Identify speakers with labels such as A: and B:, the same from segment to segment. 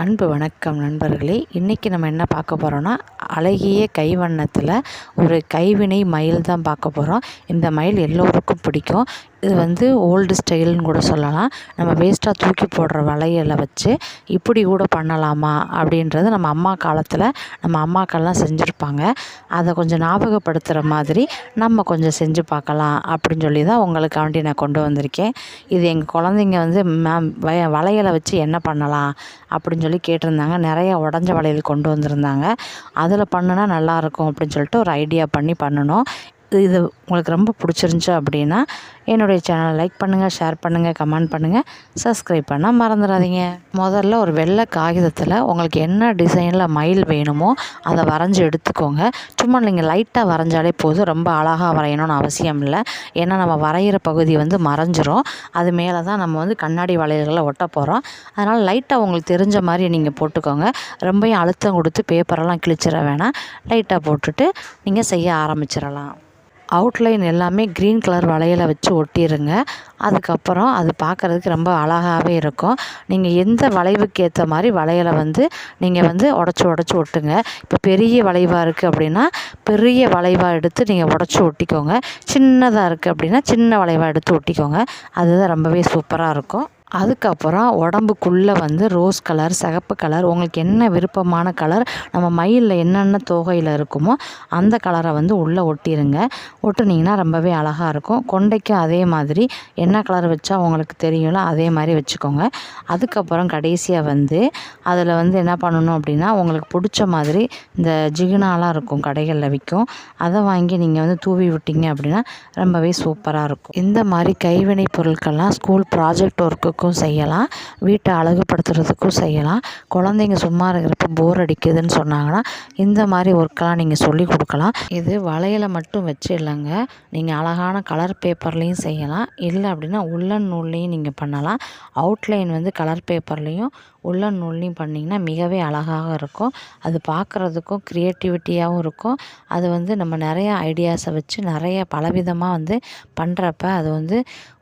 A: அன்பு வணக்கம் நண்பர்களே. இன்றைக்கி நம்ம என்ன பார்க்க போகிறோன்னா, அழகிய கைவண்ணத்தில் ஒரு கைவினை மயில் தான் பார்க்க போகிறோம். இந்த மயில் எல்லோருக்கும் பிடிக்கும். இது ஓல்டு ஸ்டைல்னு கூட சொல்லலாம். நம்ம வேஸ்ட்டாக தூக்கி போடுற வளையலை வச்சு இப்படி கூட பண்ணலாமா அப்படின்றது நம்ம அம்மா காலத்தில் நம்ம அம்மாக்கள்லாம் செஞ்சுருப்பாங்க. அதை கொஞ்சம் ஞாபகப்படுத்துகிற மாதிரி நம்ம கொஞ்சம் செஞ்சு பார்க்கலாம் அப்படின்னு சொல்லி தான் உங்களுக்காண்டி நான் கொண்டு வந்திருக்கேன். இது எங்கள் குழந்தைங்க மேம் வளையலை வச்சு என்ன பண்ணலாம் அப்படின்னு சொல்லி கேட்டிருந்தாங்க. நிறைய உடஞ்ச வளையல் கொண்டு வந்திருந்தாங்க. அதில் பண்ணுனா நல்லாயிருக்கும் அப்படின்னு சொல்லிட்டு ஒரு ஐடியா பண்ணி பண்ணணும். இது உங்களுக்கு ரொம்ப பிடிச்சிருந்துச்சி அப்படின்னா என்னுடைய சேனலை லைக் பண்ணுங்கள், ஷேர் பண்ணுங்கள், கமெண்ட் பண்ணுங்கள், சப்ஸ்கிரைப் பண்ண மறந்துடாதீங்க. முதல்ல ஒரு வெள்ளை காகிதத்தில் உங்களுக்கு என்ன டிசைனில் மயில் வேணுமோ அதை வரைஞ்சி எடுத்துக்கோங்க. சும்மா நீங்கள் லைட்டாக வரைஞ்சாலே போதும். ரொம்ப அழகாக வரையணும்னு அவசியம் இல்லை. ஏன்னா நம்ம வரைகிற பகுதி மறைஞ்சிரும். அது மேலே தான் நம்ம கண்ணாடி வளையல்களை ஒட்ட போகிறோம். அதனால் லைட்டாக உங்களுக்கு தெரிஞ்ச மாதிரி நீங்கள் போட்டுக்கோங்க. ரொம்பவும் அழுத்தம் கொடுத்து பேப்பரெல்லாம் கிழிச்சிட வேணாம். லைட்டாக போட்டுட்டு நீங்கள் செய்ய ஆரம்பிச்சிடலாம். அவுட்லைன் எல்லாமே க்ரீன் கலர் வளையலை வச்சு ஒட்டிடுங்க. அதுக்கப்புறம் அது பார்க்குறதுக்கு ரொம்ப அழகாகவே இருக்கும். நீங்கள் எந்த வளைவுக்கு ஏற்ற மாதிரி வளையலை நீங்கள் உடச்சி ஒட்டுங்க. இப்போ பெரிய வளைவாக இருக்குது அப்படின்னா பெரிய வளைவாக எடுத்து நீங்கள் உடச்சி ஒட்டிக்கோங்க. சின்னதாக இருக்குது அப்படின்னா சின்ன வளைவாக எடுத்து ஒட்டிக்கோங்க. அதுதான் ரொம்பவே சூப்பராக இருக்கும். அதுக்கப்புறம் உடம்புக்குள்ளே ரோஸ் கலர், சிகப்பு கலர், உங்களுக்கு என்ன விருப்பமான கலர், நம்ம மயிலில் என்னென்ன தோகையில் இருக்குமோ அந்த கலரை உள்ளே ஒட்டிடுங்க. ஒட்டுனீங்கன்னா ரொம்பவே அழகாக இருக்கும். கொண்டைக்கும் அதே மாதிரி என்ன கலர் வச்சா உங்களுக்கு தெரியும்ல அதே மாதிரி வச்சுக்கோங்க. அதுக்கப்புறம் கடைசியாக அதில் என்ன பண்ணணும் அப்படின்னா, உங்களுக்கு பிடிச்ச மாதிரி இந்த ஜிகினாலாம் இருக்கும், கடைகளில் விற்கும். அதை வாங்கி நீங்கள் தூவி விட்டீங்க அப்படின்னா ரொம்பவே சூப்பராக இருக்கும். இந்த மாதிரி கைவினை பொருட்கள்லாம் ஸ்கூல் ப்ராஜெக்ட் ஒர்க்குக்கும் செய்யலாம், வீட்டை அழகுபடுத்துறதுக்கும் செய்யலாம். குழந்தைங்க சும்மா இருக்கிறப்ப போர் அடிக்குதுன்னு சொன்னாங்கன்னா இந்த மாதிரி ஒர்க்கெல்லாம் நீங்கள் சொல்லி கொடுக்கலாம். இது வளையலை மட்டும் வச்சு இல்லைங்க, நீங்கள் அழகான கலர் பேப்பர்லேயும் செய்யலாம். இல்லை அப்படின்னா உள்ளன் நூல்லையும் நீங்கள் பண்ணலாம். அவுட்லைன் கலர் பேப்பர்லேயும் உள்ளன் நூல்லையும் பண்ணிங்கன்னா மிகவே அழகாக இருக்கும். அது பார்க்குறதுக்கும் க்ரியேட்டிவிட்டியாகவும் இருக்கும். அது நம்ம நிறைய ஐடியாஸை வச்சு நிறைய பலவிதமாக பண்ணுறப்ப அது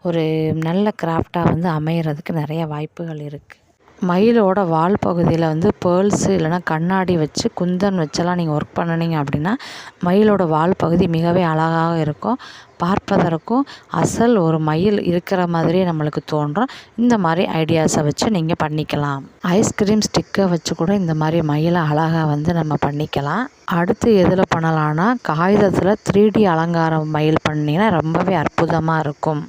A: ஒரு நல்ல கிராஃப்டாக அமையறதுக்கு நிறைய வாய்ப்புகள் இருக்குது. மயிலோட வால் பகுதியில் பேர்ல்ஸு இல்லைனா கண்ணாடி வச்சு குந்தன் வச்செல்லாம் நீங்கள் ஒர்க் பண்ணினீங்க அப்படின்னா மயிலோட வால் பகுதி மிகவே அழகாக இருக்கும். பார்ப்பதற்கும் அசல் ஒரு மயில் இருக்கிற மாதிரியே நம்மளுக்கு தோன்றும். இந்த மாதிரி ஐடியாஸை வச்சு நீங்கள் பண்ணிக்கலாம். ஐஸ்கிரீம் ஸ்டிக்கை வச்சு கூட இந்த மாதிரி மயிலை அழகாக நம்ம பண்ணிக்கலாம். அடுத்து எதில் பண்ணலான்னா, காகிதத்தில் 3D அலங்காரம் மயில் பண்ணிங்கன்னா ரொம்பவே அற்புதமாக இருக்கும்.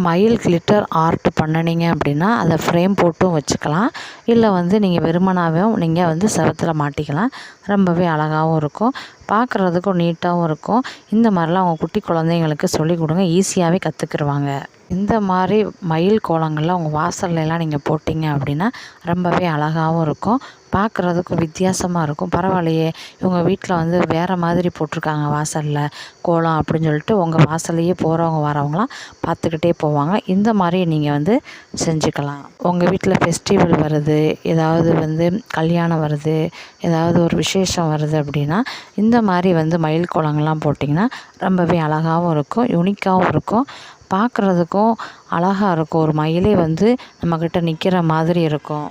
A: மயில் கிளிட்டர் ஆர்ட் பண்ணினீங்க அப்படின்னா அதை ஃப்ரேம் போட்டும் வச்சுக்கலாம். இல்லை நீங்கள் வெறுமனாகவும் நீங்கள் செவத்தில் மாட்டிக்கலாம். ரொம்பவே அழகாகவும் இருக்கும், பார்க்குறதுக்கும் நீட்டாகவும் இருக்கும். இந்த மாதிரிலாம் அவங்க குட்டி குழந்தைங்களுக்கு சொல்லிக் கொடுங்க, ஈஸியாகவே கற்றுக்குருவாங்க. இந்த மாதிரி மயில் கோலங்களில் உங்கள் வாசல்லாம் நீங்கள் போட்டிங்க அப்படின்னா ரொம்பவே அழகாகவும் இருக்கும், பார்க்குறதுக்கும் வித்தியாசமாக இருக்கும். பரவாயில்லையே, இவங்க வீட்டில் வேறு மாதிரி போட்டிருக்காங்க வாசலில் கோலம் அப்படின்னு சொல்லிட்டு உங்கள் வாசல்லையே போகிறவங்க வரவங்களாம் பார்த்துக்கிட்டே போவாங்க. இந்த மாதிரி நீங்கள் செஞ்சுக்கலாம். உங்கள் வீட்டில் ஃபெஸ்டிவல் வருது, ஏதாவது கல்யாணம் வருது, ஏதாவது ஒரு விசேஷம் வருது அப்படின்னா இந்த மாதிரி மயில் கோலங்கள்லாம் போட்டிங்கன்னா ரொம்பவே அழகாகவும் இருக்கும், யூனிக்காகவும் இருக்கும், பார்க்குறதுக்கும் அழகாக இருக்கும். ஒரு மயிலே நம்மக்கிட்ட நிற்கிற மாதிரி இருக்கும்.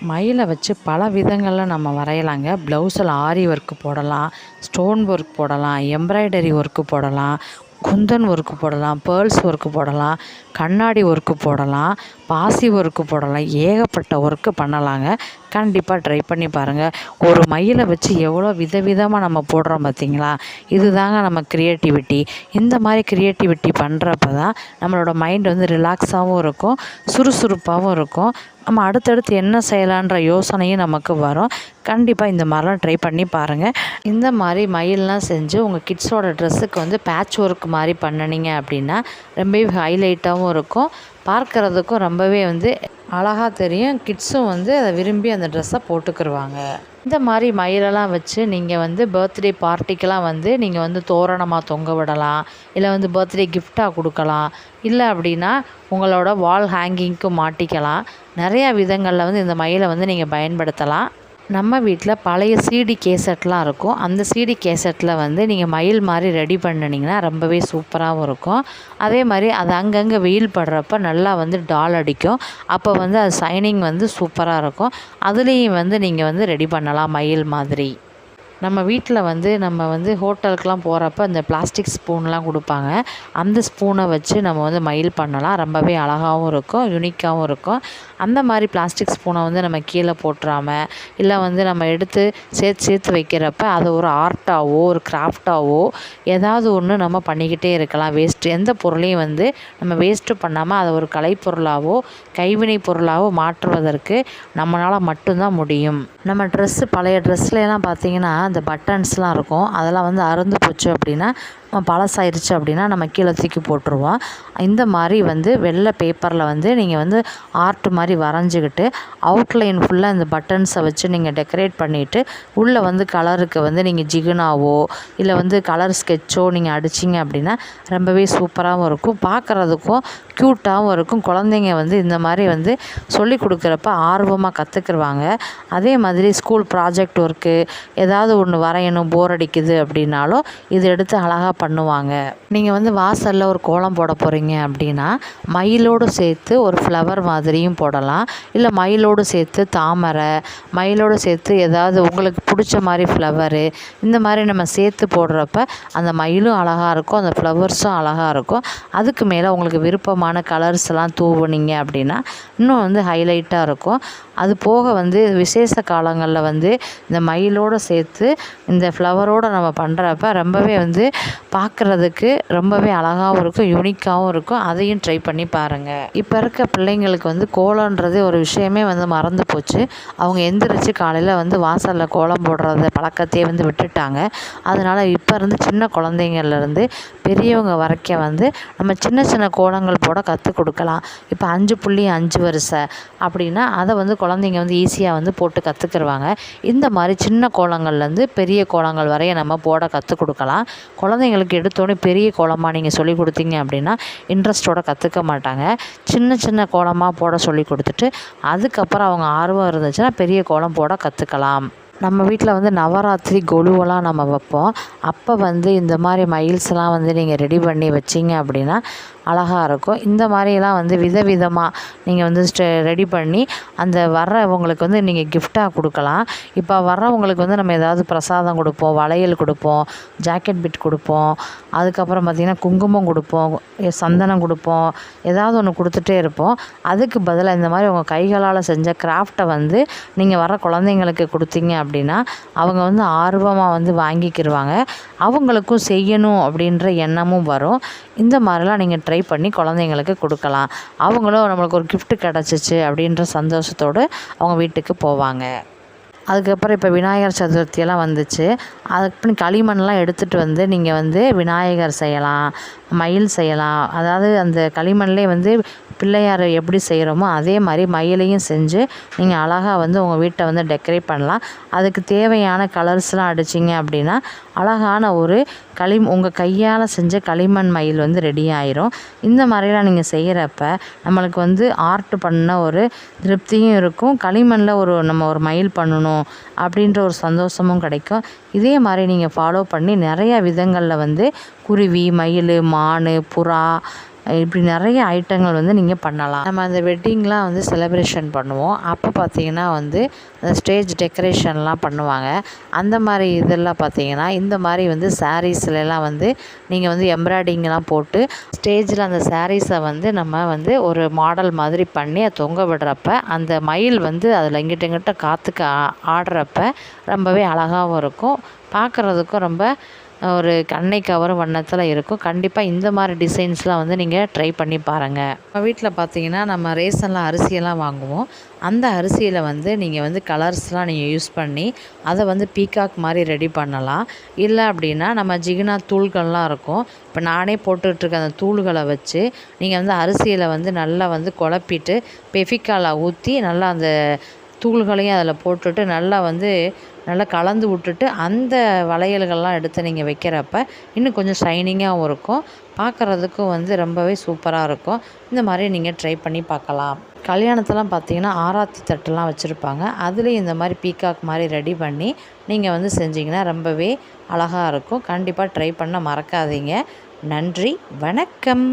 A: மயிலை வச்சு பல விதங்களில் நம்ம வரையலாங்க. ப்ளவுஸில் ஆரி ஒர்க்கு போடலாம், ஸ்டோன் ஒர்க் போடலாம், எம்ப்ராய்டரி ஒர்க்கு போடலாம், குந்தன் ஒர்க்கு போடலாம், பேர்ல்ஸ் ஒர்க்கு போடலாம், கண்ணாடி ஒர்க்கு போடலாம், பாசி ஒர்க்கு போடலாம், ஏகப்பட்ட ஒர்க்கு பண்ணலாங்க. கண்டிப்பாக ட்ரை பண்ணி பாருங்கள். ஒரு மயிலை வச்சு எவ்வளோ விதவிதமாக நம்ம போடுறோம் பார்த்தீங்களா, இதுதாங்க நம்ம க்ரியேட்டிவிட்டி. இந்த மாதிரி க்ரியேட்டிவிட்டி பண்ணுறப்ப தான் நம்மளோட மைண்ட் ரிலாக்ஸாகவும் இருக்கும், சுறுசுறுப்பாகவும் இருக்கும். நம்ம அடுத்தடுத்து என்ன செய்யலான்ற யோசனையும் நமக்கு வரும். கண்டிப்பாக இந்த மாதிரிலாம் ட்ரை பண்ணி பாருங்கள். இந்த மாதிரி மயிலெலாம் செஞ்சு உங்கள் கிட்ஸோட ட்ரெஸ்ஸுக்கு பேட்ச் ஒர்க் மாதிரி பண்ணினீங்க அப்படின்னா ரொம்பவே ஹைலைட்டாகவும் இருக்கும், பார்க்குறதுக்கும் ரொம்பவே அழகாக தெரியும். கிட்ஸும் அதை விரும்பி அந்த ட்ரெஸ்ஸை போட்டுக்கிருவாங்க. இந்த மாதிரி மயிலெல்லாம் வச்சு நீங்கள் பர்த்டே பார்ட்டிக்கெலாம் நீங்கள் தோரணமாக தொங்க விடலாம், இல்லை பர்த்டே கிஃப்டாக கொடுக்கலாம், இல்லை அப்படின்னா உங்களோட வால் ஹேங்கிங்க்கு மாட்டிக்கலாம். நிறையா விதங்களில் இந்த மயிலை நீங்கள் பயன்படுத்தலாம். நம்ம வீட்டில் பழைய சிடி கேசட்லாம் இருக்கும். அந்த சிடி கேசட்டில் வந்து நீங்கள் மயில் மாதிரி ரெடி பண்ணினீங்கன்னா ரொம்பவே சூப்பராகவும் இருக்கும். அதே மாதிரி அது அங்கங்கே வெயில் படுறப்ப நல்லா வந்து டால் அடிக்கும். அப்போ வந்து அது ஷைனிங் வந்து சூப்பராக இருக்கும். அதுலேயும் வந்து நீங்கள் வந்து ரெடி பண்ணலாம் மயில் மாதிரி. நம்ம வீட்டில் வந்து நம்ம வந்து ஹோட்டலுக்கெலாம் போகிறப்ப இந்த பிளாஸ்டிக் ஸ்பூன்லாம் கொடுப்பாங்க. அந்த ஸ்பூனை வச்சு நம்ம வந்து மயில் பண்ணலாம். ரொம்பவே அழகாகவும் இருக்கும், யுனிக்காகவும் இருக்கும். அந்த மாதிரி பிளாஸ்டிக் ஸ்பூனை வந்து நம்ம கீழே போட்டுறாம, இல்லை வந்து நம்ம எடுத்து சேர்த்து வைக்கிறப்ப அதை ஒரு ஆர்ட்டாவோ ஒரு கிராஃப்டாவோ ஏதாவது ஒன்று நம்ம பண்ணிக்கிட்டே இருக்கலாம். எந்த பொருளையும் வந்து நம்ம வேஸ்ட்டு பண்ணாமல் அதை ஒரு கலைப்பொருளாவோ கைவினை பொருளாவோ மாற்றுவதற்கு நம்மளால் மட்டும்தான் முடியும். நம்ம பழைய ட்ரெஸ்லாம் பார்த்திங்கன்னா அந்த பட்டன்ஸ்லாம் இருக்கும். அதெல்லாம் வந்து அறுந்து போச்சு அப்படின்னா, பழசாயிருச்சு அப்படின்னா நம்ம கீழே தூக்கி போட்டுருவோம். இந்த மாதிரி வந்து வெள்ளை பேப்பரில் வந்து நீங்கள் வந்து ஆர்ட் மாதிரி வரைஞ்சிக்கிட்டு அவுட்லைன் ஃபுல்லாக இந்த பட்டன்ஸை வச்சு நீங்கள் டெக்கரேட் பண்ணிவிட்டு உள்ளே வந்து கலருக்கு வந்து நீங்கள் ஜிகுனாவோ இல்லை வந்து கலர் ஸ்கெட்சோ நீங்கள் அடிச்சிங்க அப்படின்னா ரொம்பவே சூப்பராகவும் இருக்கும், பார்க்குறதுக்கும் க்யூட்டாகவும் இருக்கும். குழந்தைங்க வந்து இந்த மாதிரி வந்து சொல்லி கொடுக்குறப்ப ஆர்வமாக கற்றுக்குருவாங்க. அதே மாதிரி ஸ்கூல் ப்ராஜெக்ட் ஒர்க்கு ஏதாவது ஒன்று வரையணும், போர் அடிக்குது அப்படின்னாலும் இது எடுத்து அழகாக பண்ணுவாங்க. நீங்கள் வந்து வாசலில் ஒரு கோலம் போட போகிறீங்க அப்படின்னா மயிலோடு சேர்த்து ஒரு ஃப்ளவர் மாதிரியும் போடலாம். இல்லை மயிலோடு சேர்த்து தாமரை, மயிலோடு சேர்த்து ஏதாவது உங்களுக்கு பிடிச்ச மாதிரி ஃப்ளவரு, இந்த மாதிரி நம்ம சேர்த்து போடுறப்ப அந்த மயிலும் அழகாக இருக்கும், அந்த ஃப்ளவர்ஸும் அழகாக இருக்கும். அதுக்கு மேலே உங்களுக்கு விருப்பமான கலர்ஸ்லாம் தூவுனீங்க அப்படின்னா இன்னும் வந்து ஹைலைட்டாக இருக்கும். அது போக வந்து விசேஷ காலங்களில் வந்து இந்த மயிலோடு சேர்த்து இந்த ஃப்ளவரோடு நம்ம பண்ணுறப்ப ரொம்பவே வந்து பார்க்குறதுக்கு ரொம்பவே அழகாகவும் இருக்கும், யூனிக்காகவும் இருக்கும். அதையும் ட்ரை பண்ணி பாருங்கள். இப்போ இருக்க பிள்ளைங்களுக்கு வந்து கோலன்றது ஒரு விஷயமே வந்து மறந்து போச்சு. அவங்க எந்திரிச்சு காலையில் வந்து வாசலில் கோலம் போடுறத பழக்கத்தையே வந்து விட்டுட்டாங்க. அதனால் இப்போ இருந்து சின்ன குழந்தைங்கள்லேருந்து பெரியவங்க வரைக்கும் வந்து நம்ம சின்ன சின்ன கோலங்கள் போட கற்றுக் கொடுக்கலாம். இப்போ 5.5 வரிசை அப்படின்னா அதை வந்து குழந்தைங்க வந்து ஈஸியாக வந்து போட்டு கற்றுக்குருவாங்க. இந்த மாதிரி சின்ன கோலங்கள்லேருந்து பெரிய கோலங்கள் வரைய நம்ம போட கற்றுக் கொடுக்கலாம். குழந்தைங்களுக்கு எடுத்தோடனே பெரிய கோலமாக நீங்கள் சொல்லி கொடுத்தீங்க அப்படின்னா இன்ட்ரெஸ்ட்டோட கற்றுக்க மாட்டாங்க. சின்ன சின்ன கோலமாக போட சொல்லி கொடுத்துட்டு அதுக்கப்புறம் அவங்க ஆர்வம் இருந்துச்சுன்னா பெரிய கோலம் போட கற்றுக்கலாம். நம்ம வீட்டில் வந்து நவராத்திரி கொலுவெல்லாம் நம்ம வைப்போம். அப்போ வந்து இந்த மாதிரி மயில்ஸ்லாம் வந்து நீங்கள் ரெடி பண்ணி வச்சிங்க அப்படின்னா அழகாக இருக்கும். இந்த மாதிரிலாம் வந்து விதவிதமாக நீங்கள் வந்து ரெடி பண்ணி அந்த வர்றவங்களுக்கு வந்து நீங்கள் கிஃப்டாக கொடுக்கலாம். இப்போ வர்றவங்களுக்கு வந்து நம்ம ஏதாவது பிரசாதம் கொடுப்போம், வளையல் கொடுப்போம், ஜாக்கெட் பிட் கொடுப்போம், அதுக்கப்புறம் பார்த்திங்கன்னா குங்குமம் கொடுப்போம், சந்தனம் கொடுப்போம், ஏதாவது ஒன்று கொடுத்துட்டே இருப்போம். அதுக்கு பதிலாக இந்த மாதிரி உங்கள் கைகளால் செஞ்ச கிராஃப்டை வந்து நீங்கள் வர குழந்தைங்களுக்கு கொடுத்தீங்க அப்படின்னா அவங்க வந்து ஆர்வமாக வந்து வாங்கிக்கிடுவாங்க. அவங்களுக்கும் செய்யணும் அப்படின்ற எண்ணமும் வரும். இந்த மாதிரிலாம் நீங்கள் ட்ரை பண்ணி குழந்தைங்களுக்கு கொடுக்கலாம். அவங்களும் நம்மளுக்கு ஒரு கிஃப்ட் கிடச்சிச்சு அப்படின்ற சந்தோஷத்தோடு அவங்க வீட்டுக்கு போவாங்க. அதுக்கப்புறம் இப்போ விநாயகர் சதுர்த்தியெல்லாம் வந்துச்சு. அதுக்கு களிமண்லாம் எடுத்துகிட்டு வந்து நீங்கள் வந்து விநாயகர் செய்யலாம், மயில் செய்யலாம். அதாவது அந்த களிமண்லேயே வந்து பிள்ளையார் எப்படி செய்கிறோமோ அதே மாதிரி மயிலையும் செஞ்சு நீங்கள் அழகாக வந்து உங்கள் வீட்டை வந்து டெக்கரேட் பண்ணலாம். அதுக்கு தேவையான கலர்ஸ்லாம் அடிச்சிங்க அப்படின்னா அழகான ஒரு உங்கள் கையால் செஞ்ச களிமண் மயில் வந்து ரெடி ஆயிரும். இந்த மாதிரிலாம் நீங்கள் செய்கிறப்ப நம்மளுக்கு வந்து ஆர்ட் பண்ண ஒரு திருப்தியும் இருக்கும். களிமண்ணில் நம்ம ஒரு மயில் பண்ணணும் அப்படின்ற ஒரு சந்தோஷமும் கிடைக்கும். இதே மாதிரி நீங்கள் ஃபாலோ பண்ணி நிறையா விதங்களில் வந்து குருவி, மயில், மான், புறா இப்படி நிறைய ஐட்டங்கள் வந்து நீங்கள் பண்ணலாம். நம்ம அந்த வெட்டிங்லாம் வந்து செலிப்ரேஷன் பண்ணுவோம். அப்போ பார்த்திங்கன்னா வந்து அந்த ஸ்டேஜ் டெக்கரேஷன்லாம் பண்ணுவாங்க. அந்த மாதிரி இதெல்லாம் பார்த்திங்கன்னா இந்த மாதிரி வந்து சாரீஸ்லாம் வந்து நீங்கள் வந்து எம்ப்ராய்டிங்லாம் போட்டு ஸ்டேஜில் அந்த சாரீஸை வந்து நம்ம வந்து ஒரு மாடல் மாதிரி பண்ணி அதை தொங்க விடுறப்ப அந்த மயில் வந்து அதில் இங்கிட்ட காற்றுக்கு ஆடுறப்ப ரொம்பவே அழகாகவும் இருக்கும், பார்க்குறதுக்கும் ரொம்ப ஒரு கண்ணை கவரும் வண்ணத்தில் இருக்கும். கண்டிப்பாக இந்த மாதிரி டிசைன்ஸ்லாம் வந்து நீங்கள் ட்ரை பண்ணி பாருங்கள். நம்ம வீட்டில் பார்த்தீங்கன்னா நம்ம ரேஷனில் அரிசியெல்லாம் வாங்குவோம். அந்த அரிசியில் வந்து நீங்கள் வந்து கலர்ஸ்லாம் நீங்கள் யூஸ் பண்ணி அதை வந்து பீகாக் மாதிரி ரெடி பண்ணலாம். இல்லை அப்படின்னா நம்ம ஜிகினா தூள்கள்லாம் இருக்கும். இப்போ நானே போட்டுட்ருக்க அந்த தூள்களை வச்சு நீங்கள் வந்து அரிசியில் வந்து நல்லா வந்து குழப்பிட்டு பெஃபிக்காலை ஊற்றி நல்லா அந்த தூள்களையும் அதில் போட்டுட்டு நல்லா வந்து நல்லா கலந்து விட்டுட்டு அந்த வளையல்கள்லாம் எடுத்து நீங்கள் வைக்கிறப்ப இன்னும் கொஞ்சம் ஷைனிங்காகவும் இருக்கும், பார்க்குறதுக்கும் வந்து ரொம்பவே சூப்பராக இருக்கும். இந்த மாதிரி நீங்கள் ட்ரை பண்ணி பார்க்கலாம். கல்யாணத்தெல்லாம் பார்த்தீங்கன்னா ஆராத்தி தட்டுலாம் வச்சுருப்பாங்க, அதுலேயும் இந்த மாதிரி பீகாக் மாதிரி ரெடி பண்ணி நீங்கள் வந்து செஞ்சிங்கன்னா ரொம்பவே அழகாக இருக்கும். கண்டிப்பாக ட்ரை பண்ண மறக்காதீங்க. நன்றி, வணக்கம்.